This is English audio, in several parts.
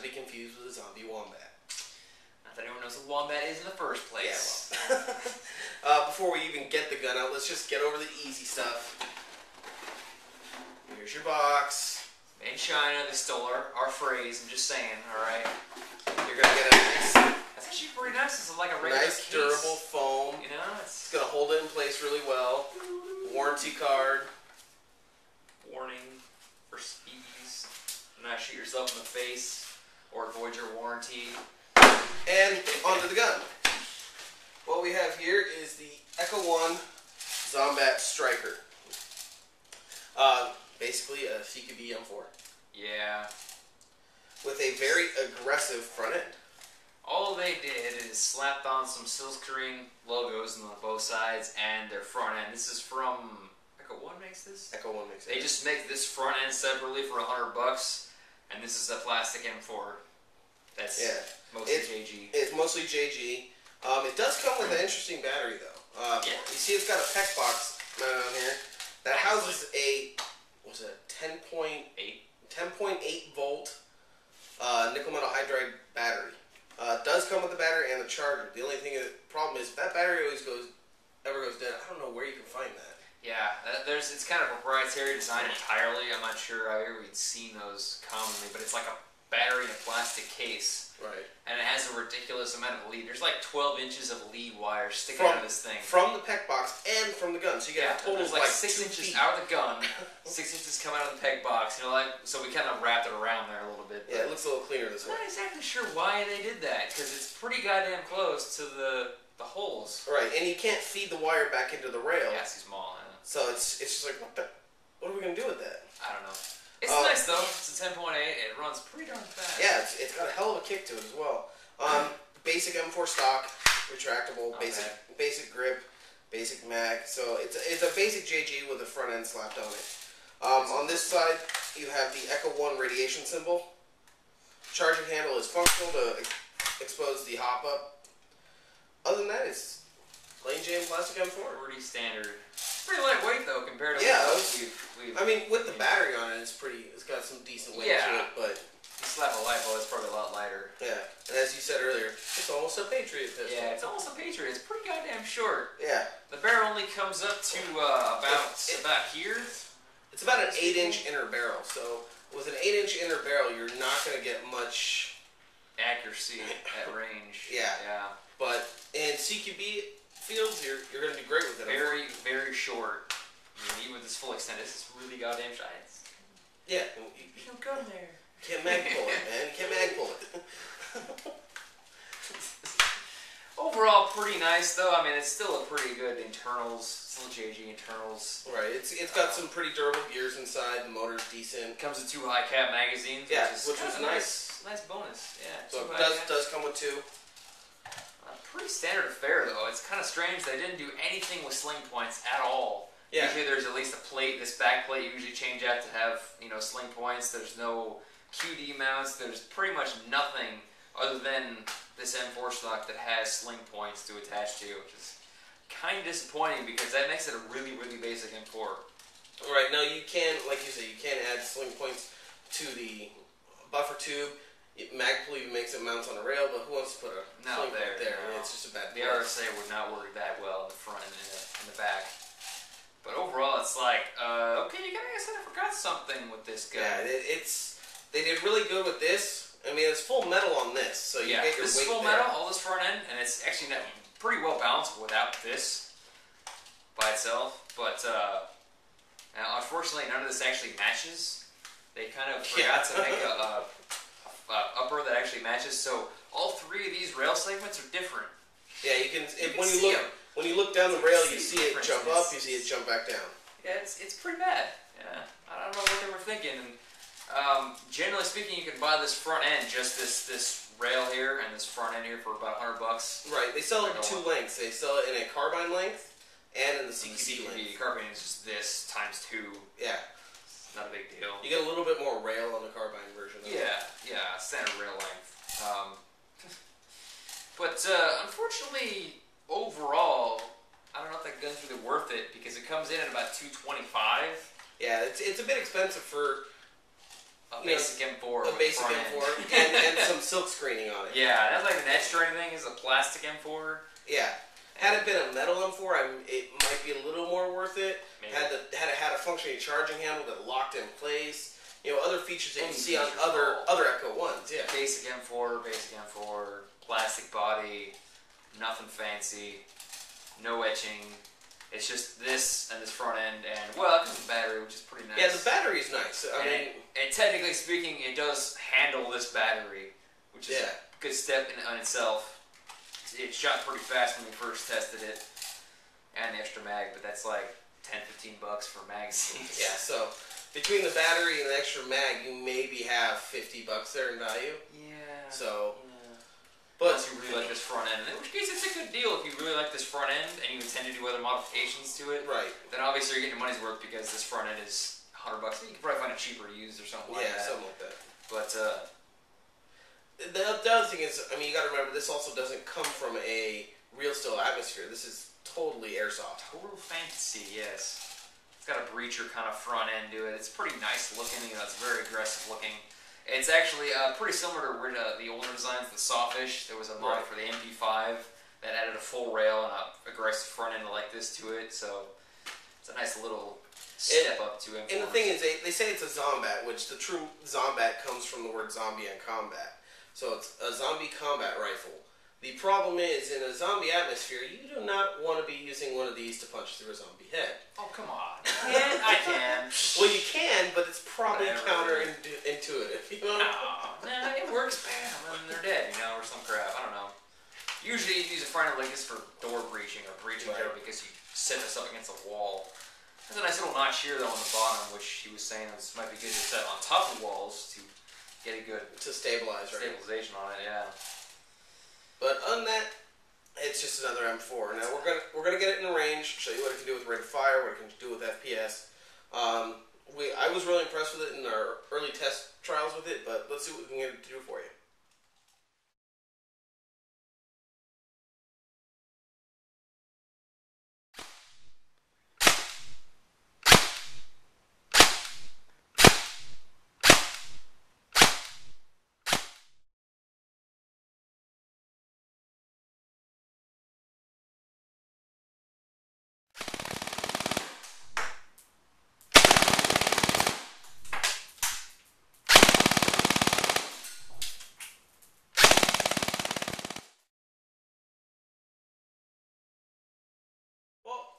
be confused with a zombie wombat. Not that anyone knows what wombat is in the first place. Yeah, well. Before we even get the gun out, let's just get over the easy stuff. Here's your box. Made in China, they stole our phrase, I'm just saying, alright? You're going to get a nice... That's actually pretty nice. It's like a regular nice, case. durable foam. You know, it's going to hold it in place really well. Warranty card. Warning for speedies. Do not shoot yourself in the face or avoid your warranty. And onto the gun. What we have here is the Echo 1 ZOMBAT STRYKER. Basically a CQB M4. Yeah. With a very aggressive front end. All they did is slapped on some silkscreen logos on both sides and their front end. This is from Echo 1 makes this? Echo 1 makes it. They just make this front end separately for $100, and this is a plastic M4. That's mostly JG. It's mostly JG. It does come with an interesting battery though. Yeah. You see it's got a PEC box mounted on here that houses a 10.8 volt nickel metal hydride battery. It does come with the battery and the charger. The only problem is that battery always goes dead. I don't know where you can find that. Yeah, it's kind of proprietary design entirely. I'm not sure I've ever seen those commonly, but it's like a battery in a plastic case. Right. And it has a ridiculous amount of lead. There's like 12 inches of lead wire sticking out of this thing. From the PEC box and from the gun. So you get a total there's of like 6 inches out of the gun, 6 inches come out of the PEC box. You know, so we kind of wrapped it around there a little bit. Yeah, it looks a little cleaner this way. I'm not exactly sure why they did that, because it's pretty goddamn close to the holes. Right, and you can't feed the wire back into the rail. Yeah, it's too small. So it's just like, what are we going to do with that? I don't know. It's nice though. It's a 10.8. It runs pretty darn fast. Yeah, it's got a hell of a kick to it as well. Basic M4 stock, retractable, basic grip, basic mag. So it's a basic JG with a front end slapped on it. On this side, you have the Echo 1 radiation symbol. Charging handle is functional to expose the hop up. Other than that, it's plain Jane plastic M4. Pretty standard. Pretty lightweight though compared to I mean, with the battery on it, it's got some decent weight to it, but you slap a lipo, it's probably a lot lighter. Yeah, and as you said earlier, it's almost a Patriot pistol. Yeah, it's almost a Patriot. It's pretty goddamn short. Yeah. The barrel only comes up to about here. It's about an 8-inch inner barrel. So with an 8-inch inner barrel, you're not going to get much accuracy at range. Yeah. But in CQB fields, you're going to do great with it. Very, very short. I mean, even with this full extent, this is really goddamn shy. Yeah. There's no gun there. Can't mag pull it, man. Can't mag pull it. Overall, pretty nice though. I mean, it's still a pretty good internals. Still JG internals. Right. It's got some pretty durable gears inside. The motor's decent. Comes with 2 high cap magazines. Yeah, which was nice. Nice bonus. Yeah. So it does come with 2. Pretty standard affair though. It's kind of strange they didn't do anything with sling points at all. Yeah. Usually there's at least a plate. This back plate you usually change out to have sling points. There's no QD mounts. There's pretty much nothing other than this M4 stock that has sling points to attach to, which is kind of disappointing because that makes it a really, really basic M4. Right. Now you can, like you said, you can add sling points to the buffer tube. Magpul even makes it mounts on a rail, but who wants to put a sling point there? No. It's just a bad The RSA would not work that well in the front and in the back. But overall, it's like, okay, I guess I forgot something with this guy. Yeah, they did really good with this. I mean, it's full metal on this, so you get your weight this is full metal, all this front end, and it's actually pretty well balanced without this by itself. But unfortunately, none of this actually matches. They kind of forgot to make a upper that actually matches. So all 3 of these rail segments are different. Yeah, you can when you look down the rail, you see it jump up, you see it jump back down. Yeah, it's pretty bad. Yeah, I don't know what they were thinking. And generally speaking, you can buy this front end, just this rail here and this front end here for about $100. Right. They sell it in 2 lengths. They sell it in a carbine length and in the CQB length. Carbine is just this times 2. Yeah. Not a big deal. You get a little bit more rail on the carbine version. Yeah, standard rail length. But unfortunately, overall, I don't know if that gun's really worth it because it comes in at about $225. Yeah, it's a bit expensive for a basic M4. A basic M4 and some silk screening on it. Yeah, that's like an etched or anything. Is a plastic M4. Yeah. Had it been a metal M4, it might be a little more worth it. Maybe. Had a functioning charging handle that locked in place. You know, other features that you see on other Echo 1s. Yeah. Basic M4, plastic body, nothing fancy, no etching. It's just this and this front end, and well, it comes with a battery, which is pretty nice. Yeah, the battery is nice. And technically speaking, it does handle this battery, which is a good step in on itself. It shot pretty fast when we first tested it, and the extra mag, but that's like $10-15 for magazines. Yeah, so between the battery and the extra mag, you maybe have $50 there in value. Yeah. So. But unless you really like this front end, in which case it's a good deal if you really like this front end and you intend to do other modifications to it. Right. Then obviously you're getting your money's worth because this front end is $100. You can probably find it cheaper used or something like that. Yeah, something like that. But the other thing is, I mean, you got to remember this also doesn't come from a real still atmosphere. This is totally airsoft. Total fantasy, yes. It's got a breacher kind of front end to it. It's pretty nice looking. You know, it's very aggressive looking. It's actually pretty similar to the older designs, the Sawfish. There was a mod for the MP5 that added a full rail and an aggressive front end like this to it. So it's a nice little step up to M4. And the thing is, they say it's a Zombat, which the true Zombat comes from the word zombie and combat. So it's a zombie combat rifle. The problem is, in a zombie atmosphere, you do not want to be using one of these to punch through a zombie head. Oh, come on. I can. Well, you can, but it's probably counterintuitive. You know? No, it works bad when they're dead, you know, or some crap. I don't know. Usually you use a front end like this for door breaching or breaching there because you set this up against a wall. There's a nice little notch here, though, on the bottom, which he was saying this might be good to set on top of walls to get a good stabilization on it, yeah. But other than that, it's just another M4. Now we're gonna get it in range, show you what it can do with rate of fire, what it can do with FPS. I was really impressed with it in our early test trials with it, but let's see what we can get it to do for you.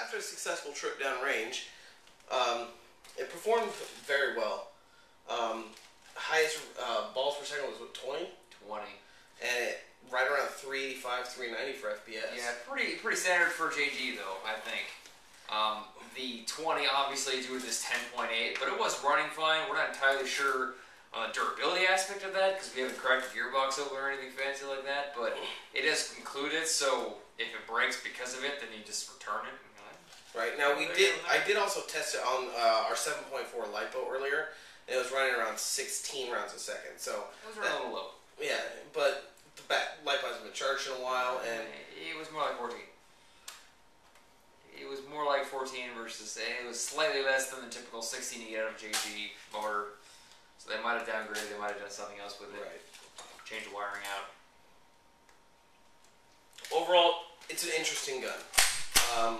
After a successful trip downrange, it performed very well. Highest balls per second was what, 20? 20. And right around 385, 390 for FPS. Yeah, pretty standard for JG though, I think. The 20 obviously due to this 10.8, but it was running fine. We're not entirely sure on the durability aspect of that because we haven't cracked the gearbox open or anything fancy like that, but it is included, so if it breaks because of it, then you just return it. Right, now I did also test it on our 7.4 LiPo earlier, and it was running around 16 rounds a second, so... Those are a little low. Yeah, but the LiPo hasn't been charged in a while, and... It was more like 14. It was more like 14 versus... It was slightly less than the typical 16 you get out of JG motor, so they might have downgraded, they might have done something else with it. Right. Change the wiring out. Overall, it's an interesting gun.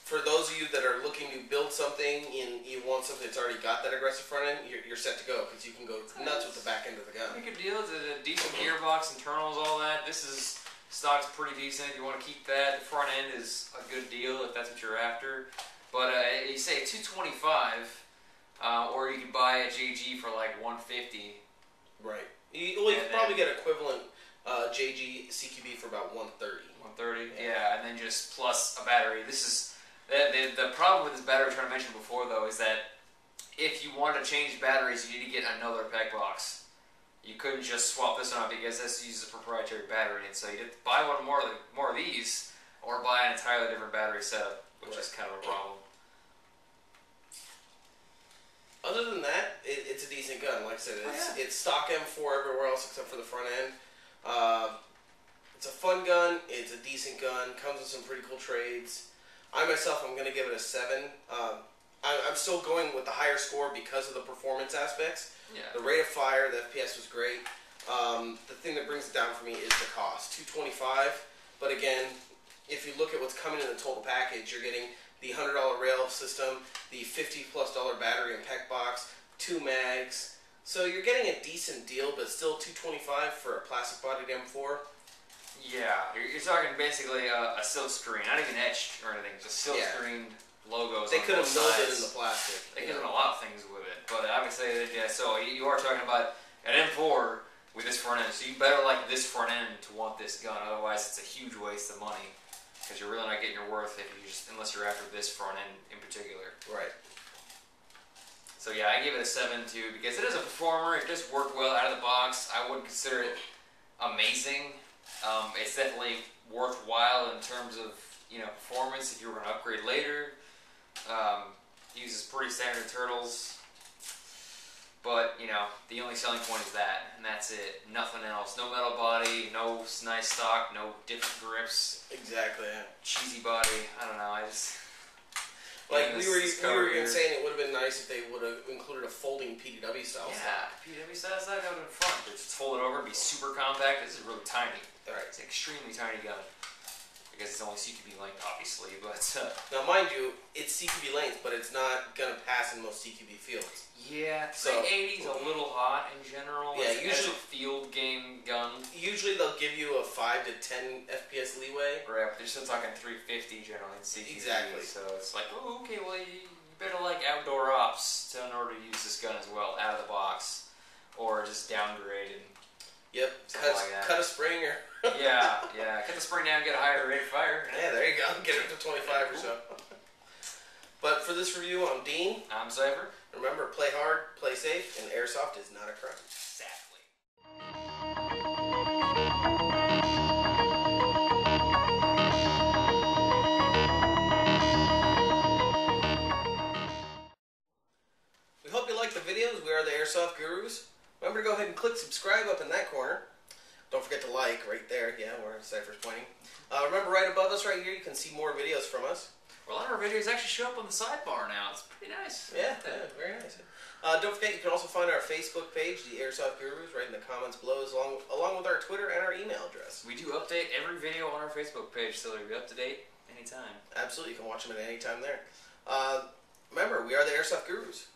For those of you that are looking to build something and you want something that's already got that aggressive front end, you're set to go because you can go nuts with the back end of the gun. Pretty good deal. It's a decent gearbox, internals, all that. Stock's pretty decent. If you want to keep that, the front end is a good deal if that's what you're after. But you say $225, or you can buy a JG for like $150. Right. You can probably get equivalent JG CQB for about $130. Yeah, and then just plus a battery. This is the problem with this battery I'm trying to mention before though is that if you want to change batteries, you need to get another pack box. You couldn't just swap this one out because this uses a proprietary battery, and so you have to buy one more of these, or buy an entirely different battery setup, which is kind of a problem. Other than that, it's a decent gun. Like I said, it's stock M4 everywhere else except for the front end. It's a fun gun. It's a decent gun. Comes with some pretty cool trades. I myself, I'm going to give it a 7. I'm still going with the higher score because of the performance aspects. Yeah. The rate of fire, the FPS was great. The thing that brings it down for me is the cost, $225. But again, if you look at what's coming in the total package, you're getting the $100 rail system, the $50+ battery and PEC box, 2 mags. So you're getting a decent deal, but still $225 for a plastic-bodied M4. Yeah, you're talking basically a silk screen, not even etched or anything, just silk screened logos. They could have milled it in sides. the plastic. They could have done a lot of things with it, but I would say that, yeah, so you are talking about an M4 with this front end, so you better like this front end to want this gun, otherwise it's a huge waste of money, because you're really not getting your worth if you just, unless you're after this front end in particular. Right. So yeah, I give it a 7 too, because it is a performer, it does work well out of the box. I wouldn't consider it amazing. It's definitely worthwhile in terms of, performance if you were going to upgrade later. Uses pretty standard turtles, but the only selling point is that, and that's it. Nothing else. No metal body, no nice stock, no different grips. Exactly. Cheesy body. I don't know. I just we were even saying it would have been nice if they would have included a folding PDW style. Yeah, PDW style that would have been fun. Just fold it over, be super compact. This is really tiny. Right. It's an extremely tiny gun. Because it's only CQB length, obviously, but... Now, mind you, it's CQB length, but it's not going to pass in most CQB fields. Yeah, 380's a little hot in general. Yeah, usually a field game gun. Usually they'll give you a 5 to 10 FPS leeway. Right, but they're still talking 350 generally in CQB. Exactly. So it's like, oh, okay, well, you better like outdoor ops in order to use this gun as well, out of the box. Or just downgrade and... Yep, cut a spring or... yeah, cut the spring down, get a higher rate of fire. Yeah, there you go. Get it to 25 or so. But for this review, I'm Dean. I'm Cyphre. Remember, play hard, play safe, and airsoft is not a crime. Exactly. We hope you like the videos. We are the Airsoft Gurus. Remember to go ahead and click subscribe up in that corner. Don't forget to like right there. Yeah, where Cypher's pointing. Remember, right above us right here, you can see more videos from us. Well, a lot of our videos actually show up on the sidebar now. It's pretty nice. Yeah, very nice. Don't forget, you can also find our Facebook page, the Airsoft Gurus, right in the comments below, along with our Twitter and our email address. We do update every video on our Facebook page, so they'll be up to date anytime. Absolutely, you can watch them at any time there. Remember, we are the Airsoft Gurus.